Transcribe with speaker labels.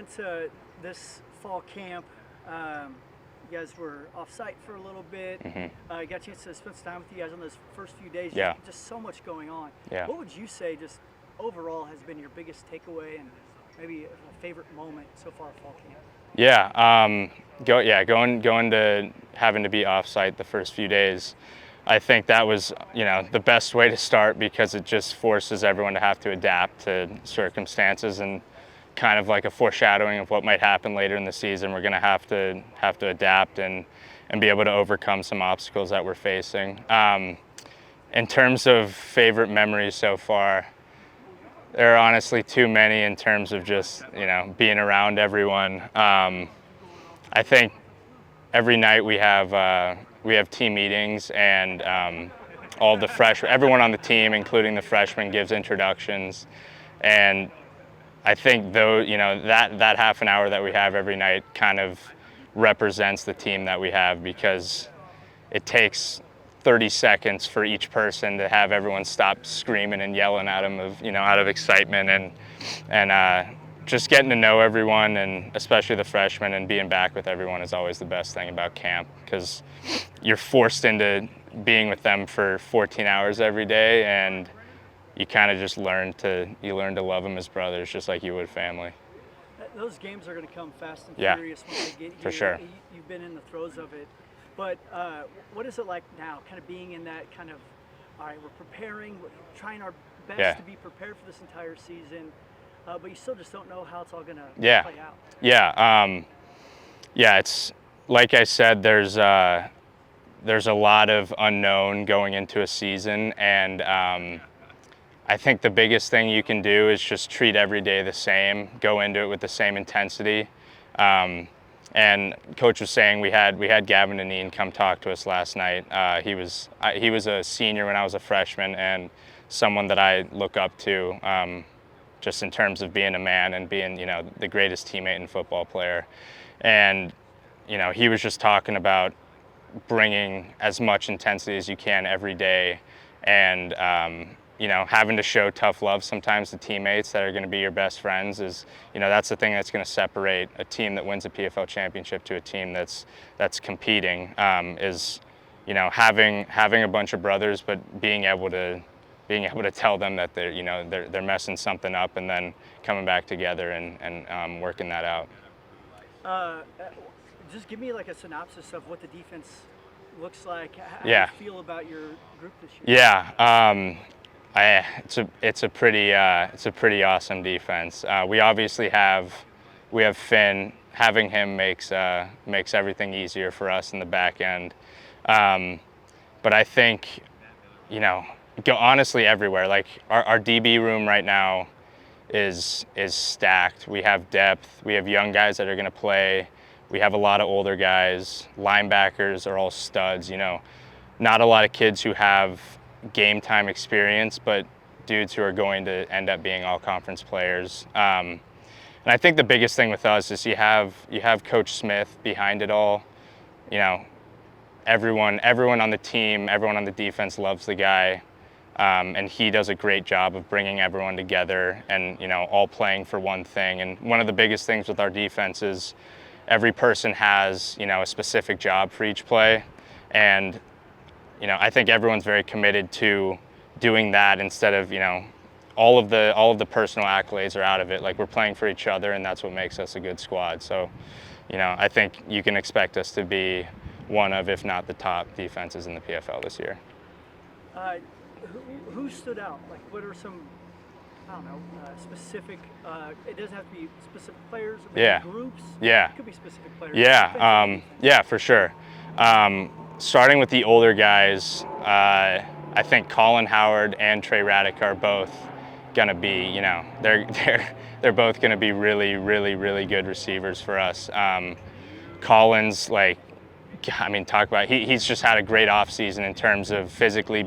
Speaker 1: into this fall camp, you guys were off-site for a little bit. I got a chance to spend some time with you guys on those first few days.
Speaker 2: Yeah.
Speaker 1: Just so much going on.
Speaker 2: Yeah.
Speaker 1: What would you say just overall has been your biggest takeaway and maybe a favorite moment so far at fall camp?
Speaker 2: Going to having to be off-site the first few days. I think that was, the best way to start because it just forces everyone to have to adapt to circumstances and kind of like a foreshadowing of what might happen later in the season. We're going to have to adapt and be able to overcome some obstacles that we're facing. In terms of favorite memories so far, there are honestly too many in terms of just, being around everyone. I think every night we have team meetings and all the everyone on the team, including the freshmen, gives introductions. And I think that half an hour that we have every night kind of represents the team that we have because it takes 30 seconds for each person to have everyone stop screaming and yelling at them out of excitement and just getting to know everyone, and especially the freshmen, and being back with everyone is always the best thing about camp because you're forced into being with them for 14 hours every day, and you kind of just learn to love them as brothers, just like you would family.
Speaker 1: Those games are going to come fast and
Speaker 2: Yeah,
Speaker 1: furious when they get here.
Speaker 2: for sure.
Speaker 1: You've been in the throes of it. But what is it like now, kind of being in that kind of, all right, we're preparing, we're trying our best to be prepared for this entire season, but you still just don't know how it's all going to play out.
Speaker 2: It's like I said, there's a lot of unknown going into a season, and I think the biggest thing you can do is just treat every day the same, go into it with the same intensity. And Coach was saying we had Gavin Deneen come talk to us last night. He was a senior when I was a freshman, and someone that I look up to just in terms of being a man and being the greatest teammate and football player. And he was just talking about bringing as much intensity as you can every day, and having to show tough love sometimes to teammates that are going to be your best friends is, that's the thing that's going to separate a team that wins a PFL championship to a team that's competing, is, having a bunch of brothers, but being able to tell them that they're messing something up, and then coming back together and working that out.
Speaker 1: Just give me like a synopsis of what the defense looks like. How
Speaker 2: Yeah.
Speaker 1: do you feel about your group this year?
Speaker 2: It's a pretty awesome defense. We obviously have Finn. Having him makes everything easier for us in the back end. But I think, go honestly everywhere. Like our DB room right now is stacked. We have depth. We have young guys that are going to play. We have a lot of older guys. Linebackers are all studs. Not a lot of kids who have game time experience, but dudes who are going to end up being all conference players. And I think the biggest thing with us is you have Coach Smith behind it all. Everyone on the team, everyone on the defense loves the guy, and he does a great job of bringing everyone together and all playing for one thing. And one of the biggest things with our defense is every person has a specific job for each play, and I think everyone's very committed to doing that instead of, all of the personal accolades are out of it. Like, we're playing for each other, and that's what makes us a good squad. So, I think you can expect us to be one of, if not the top defenses in the PFL this year.
Speaker 1: Who stood out? Like, what are some, I don't know, specific, it doesn't have to be specific players, or maybe groups?
Speaker 2: Yeah.
Speaker 1: It could be specific players.
Speaker 2: Yeah, for sure. Starting with the older guys, I think Colin Howard and Trey Raddick are both gonna be, they're both gonna be really, really, really good receivers for us. Colin's talk about, he's just had a great offseason in terms of physically